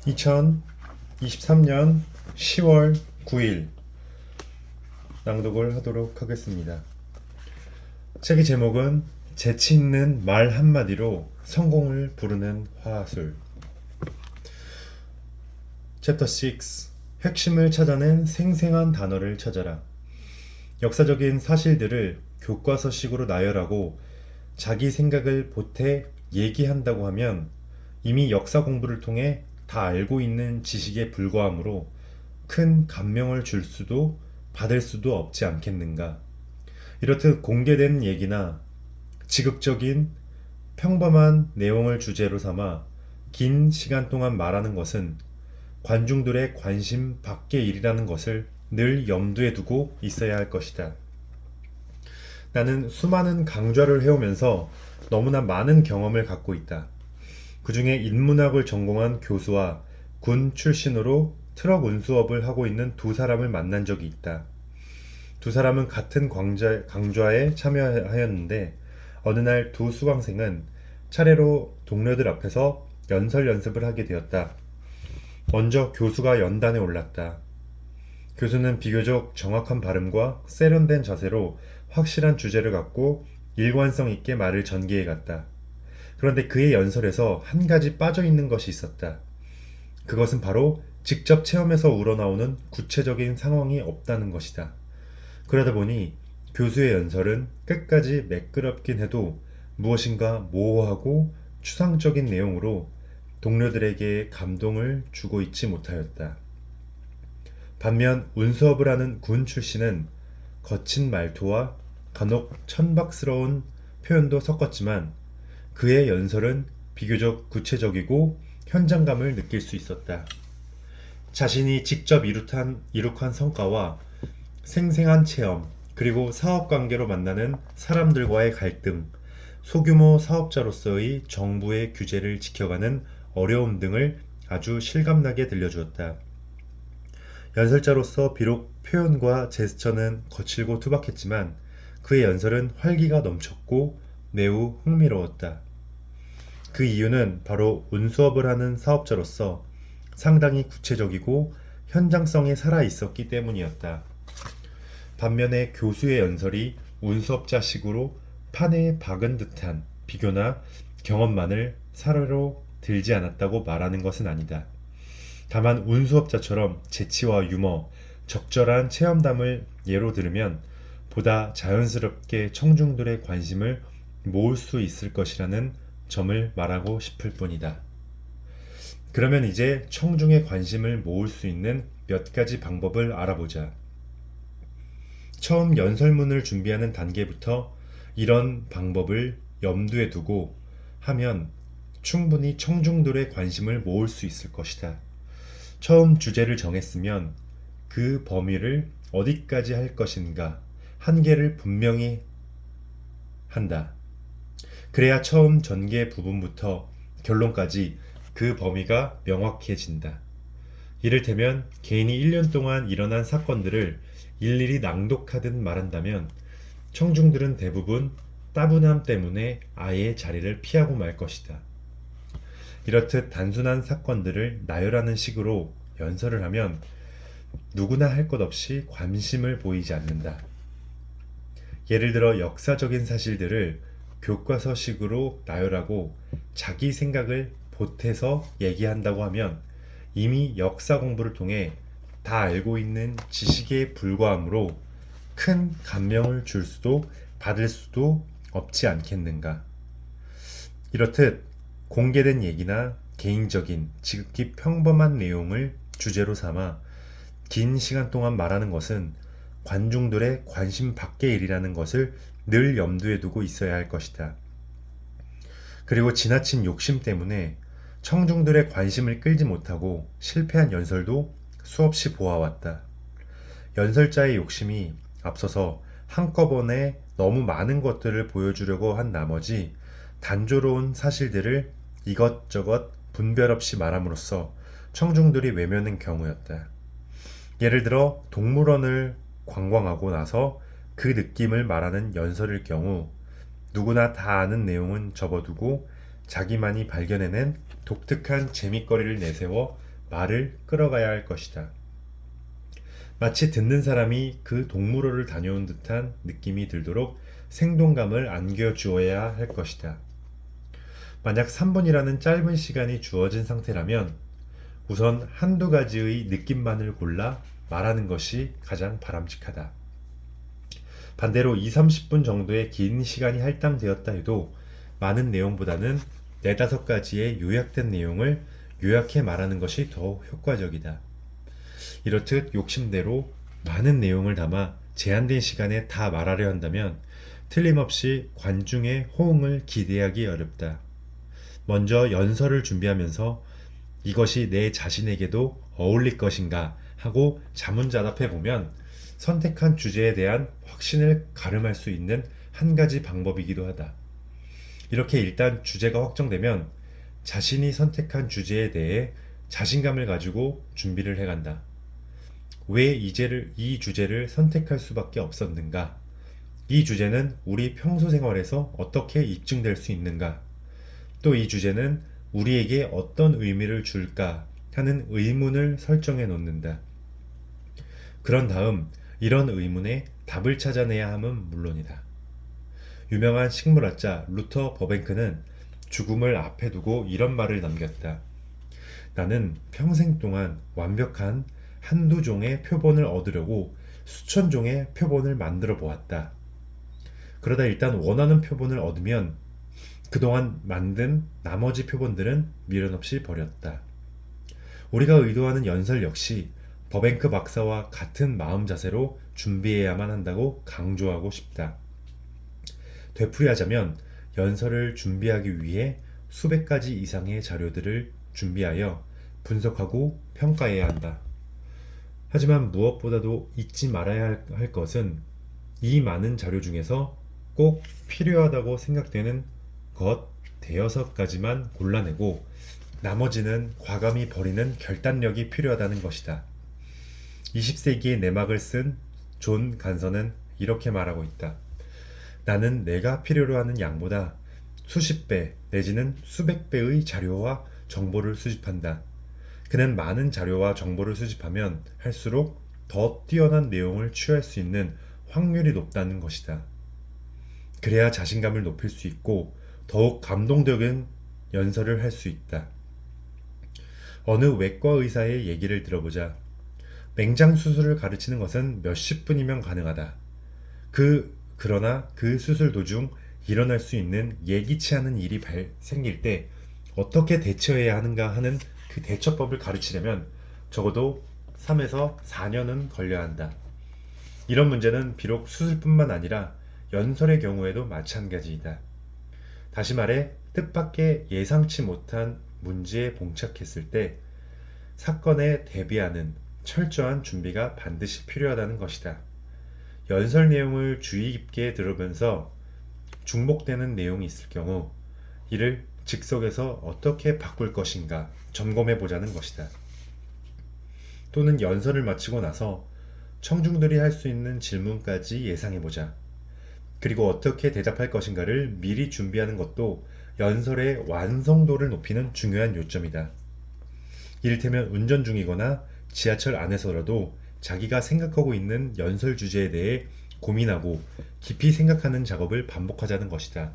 2023년 10월 9일 낭독을 하도록 하겠습니다. 책의 제목은 재치 있는 말 한마디로 성공을 부르는 화술. 챕터 6. 핵심을 찾아낸 생생한 단어를 찾아라. 역사적인 사실들을 교과서식으로 나열하고 자기 생각을 보태 얘기한다고 하면 이미 역사 공부를 통해 다 알고 있는 지식에 불과하므로 큰 감명을 줄 수도 받을 수도 없지 않겠는가. 이렇듯 공개된 얘기나 지극적인 평범한 내용을 주제로 삼아 긴 시간 동안 말하는 것은 관중들의 관심 밖의 일이라는 것을 늘 염두에 두고 있어야 할 것이다. 나는 수많은 강좌를 해오면서 너무나 많은 경험을 갖고 있다. 그 중에 인문학을 전공한 교수와 군 출신으로 트럭 운수업을 하고 있는 두 사람을 만난 적이 있다. 두 사람은 같은 강좌에 참여하였는데 어느 날 두 수강생은 차례로 동료들 앞에서 연설 연습을 하게 되었다. 먼저 교수가 연단에 올랐다. 교수는 비교적 정확한 발음과 세련된 자세로 확실한 주제를 갖고 일관성 있게 말을 전개해 갔다. 그런데 그의 연설에서 한 가지 빠져있는 것이 있었다. 그것은 바로 직접 체험에서 우러나오는 구체적인 상황이 없다는 것이다. 그러다 보니 교수의 연설은 끝까지 매끄럽긴 해도 무엇인가 모호하고 추상적인 내용으로 동료들에게 감동을 주고 있지 못하였다. 반면 운수업을 하는 군 출신은 거친 말투와 간혹 천박스러운 표현도 섞었지만 그의 연설은 비교적 구체적이고 현장감을 느낄 수 있었다. 자신이 직접 이룩한 성과와 생생한 체험, 그리고 사업관계로 만나는 사람들과의 갈등, 소규모 사업자로서의 정부의 규제를 지켜가는 어려움 등을 아주 실감나게 들려주었다. 연설자로서 비록 표현과 제스처는 거칠고 투박했지만 그의 연설은 활기가 넘쳤고 매우 흥미로웠다. 그 이유는 바로 운수업을 하는 사업자로서 상당히 구체적이고 현장성이 살아있었기 때문이었다. 반면에 교수의 연설이 운수업자식으로 판에 박은 듯한 비교나 경험만을 사례로 들지 않았다고 말하는 것은 아니다. 다만 운수업자처럼 재치와 유머, 적절한 체험담을 예로 들으면 보다 자연스럽게 청중들의 관심을 모을 수 있을 것이라는 점을 말하고 싶을 뿐이다. 그러면 이제 청중의 관심을 모을 수 있는 몇 가지 방법을 알아보자. 처음 연설문을 준비하는 단계부터 이런 방법을 염두에 두고 하면 충분히 청중들의 관심을 모을 수 있을 것이다. 처음 주제를 정했으면 그 범위를 어디까지 할 것인가 한계를 분명히 한다. 그래야 처음 전개 부분부터 결론까지 그 범위가 명확해진다. 이를테면 개인이 1년 동안 일어난 사건들을 일일이 낭독하듯 말한다면 청중들은 대부분 따분함 때문에 아예 자리를 피하고 말 것이다. 이렇듯 단순한 사건들을 나열하는 식으로 연설을 하면 누구나 할 것 없이 관심을 보이지 않는다. 예를 들어 역사적인 사실들을 교과서식으로 나열하고 자기 생각을 보태서 얘기한다고 하면 이미 역사 공부를 통해 다 알고 있는 지식에 불과하므로 큰 감명을 줄 수도 받을 수도 없지 않겠는가. 이렇듯 공개된 얘기나 개인적인 지극히 평범한 내용을 주제로 삼아 긴 시간 동안 말하는 것은 관중들의 관심 밖의 일이라는 것을 늘 염두에 두고 있어야 할 것이다. 그리고 지나친 욕심 때문에 청중들의 관심을 끌지 못하고 실패한 연설도 수없이 보아왔다. 연설자의 욕심이 앞서서 한꺼번에 너무 많은 것들을 보여주려고 한 나머지 단조로운 사실들을 이것저것 분별 없이 말함으로써 청중들이 외면한 경우였다. 예를 들어 동물원을 관광하고 나서 그 느낌을 말하는 연설일 경우 누구나 다 아는 내용은 접어두고 자기만이 발견해낸 독특한 재미거리를 내세워 말을 끌어가야 할 것이다. 마치 듣는 사람이 그 동물원을 다녀온 듯한 느낌이 들도록 생동감을 안겨주어야 할 것이다. 만약 3분이라는 짧은 시간이 주어진 상태라면 우선 한두 가지의 느낌만을 골라 말하는 것이 가장 바람직하다. 반대로 2~30분 정도의 긴 시간이 할당되었다 해도 많은 내용보다는 4~5가지의 요약된 내용을 요약해 말하는 것이 더 효과적이다. 이렇듯 욕심대로 많은 내용을 담아 제한된 시간에 다 말하려 한다면 틀림없이 관중의 호응을 기대하기 어렵다. 먼저 연설을 준비하면서 이것이 내 자신에게도 어울릴 것인가 하고 자문자답해 보면 선택한 주제에 대한 확신을 가름할 수 있는 한 가지 방법이기도 하다. 이렇게 일단 주제가 확정되면 자신이 선택한 주제에 대해 자신감을 가지고 준비를 해간다. 왜 이 주제를 선택할 수밖에 없었는가? 이 주제는 우리 평소 생활에서 어떻게 입증될 수 있는가? 또 이 주제는 우리에게 어떤 의미를 줄까 하는 의문을 설정해 놓는다. 그런 다음 이런 의문에 답을 찾아내야 함은 물론이다. 유명한 식물학자 루터 버뱅크는 죽음을 앞에 두고 이런 말을 남겼다. 나는 평생 동안 완벽한 한두 종의 표본을 얻으려고 수천 종의 표본을 만들어 보았다. 그러다 일단 원하는 표본을 얻으면 그동안 만든 나머지 표본들은 미련 없이 버렸다. 우리가 의도하는 연설 역시 버뱅크 박사와 같은 마음 자세로 준비해야만 한다고 강조하고 싶다. 되풀이하자면 연설을 준비하기 위해 수백 가지 이상의 자료들을 준비하여 분석하고 평가해야 한다. 하지만 무엇보다도 잊지 말아야 할 것은 이 많은 자료 중에서 꼭 필요하다고 생각되는 것 5가지만 골라내고 나머지는 과감히 버리는 결단력이 필요하다는 것이다. 20세기의 내막을 쓴 존 간선은 이렇게 말하고 있다. 나는 내가 필요로 하는 양보다 수십 배 내지는 수백 배의 자료와 정보를 수집한다. 그는 많은 자료와 정보를 수집하면 할수록 더 뛰어난 내용을 취할 수 있는 확률이 높다는 것이다. 그래야 자신감을 높일 수 있고 더욱 감동적인 연설을 할 수 있다. 어느 외과 의사의 얘기를 들어보자. 맹장 수술을 가르치는 것은 몇십 분이면 가능하다. 그러나 그 수술 도중 일어날 수 있는 예기치 않은 일이 생길 때 어떻게 대처해야 하는가 하는 그 대처법을 가르치려면 적어도 3에서 4년은 걸려야 한다. 이런 문제는 비록 수술뿐만 아니라 연설의 경우에도 마찬가지이다. 다시 말해 뜻밖의 예상치 못한 문제에 봉착했을 때 사건에 대비하는 철저한 준비가 반드시 필요하다는 것이다. 연설 내용을 주의 깊게 들으면서 중복되는 내용이 있을 경우 이를 즉석에서 어떻게 바꿀 것인가 점검해 보자는 것이다. 또는 연설을 마치고 나서 청중들이 할 수 있는 질문까지 예상해 보자. 그리고 어떻게 대답할 것인가를 미리 준비하는 것도 연설의 완성도를 높이는 중요한 요점이다. 이를테면 운전 중이거나 지하철 안에서라도 자기가 생각하고 있는 연설 주제에 대해 고민하고 깊이 생각하는 작업을 반복하자는 것이다.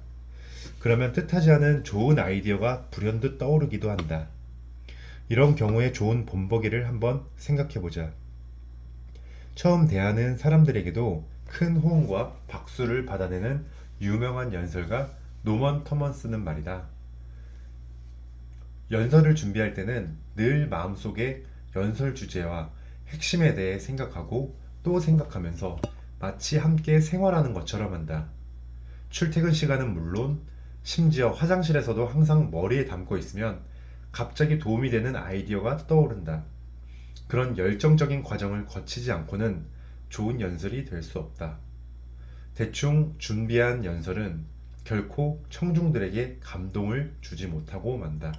그러면 뜻하지 않은 좋은 아이디어가 불현듯 떠오르기도 한다. 이런 경우에 좋은 본보기를 한번 생각해보자. 처음 대하는 사람들에게도 큰 호응과 박수를 받아내는 유명한 연설가 노먼 터먼스는 말이다. 연설을 준비할 때는 늘 마음속에 연설 주제와 핵심에 대해 생각하고 또 생각하면서 마치 함께 생활하는 것처럼 한다. 출퇴근 시간은 물론 심지어 화장실에서도 항상 머리에 담고 있으면 갑자기 도움이 되는 아이디어가 떠오른다. 그런 열정적인 과정을 거치지 않고는 좋은 연설이 될 수 없다. 대충 준비한 연설은 결코 청중들에게 감동을 주지 못하고 만다.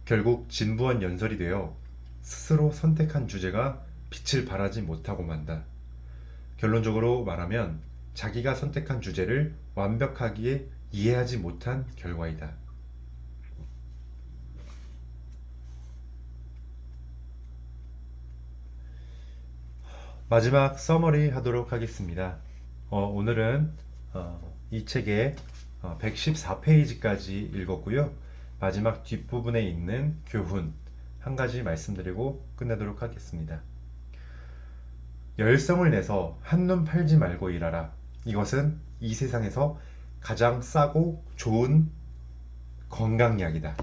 결국 진부한 연설이 되어 스스로 선택한 주제가 빛을 발하지 못하고 만다. 결론적으로 말하면 자기가 선택한 주제를 완벽하게 이해하지 못한 결과이다. 마지막 서머리 하도록 하겠습니다. 오늘은 이 책의 114페이지까지 읽었고요. 마지막 뒷부분에 있는 교훈 한 가지 말씀드리고 끝내도록 하겠습니다. 열성을 내서 한눈 팔지 말고 일하라. 이것은 이 세상에서 가장 싸고 좋은 건강약이다.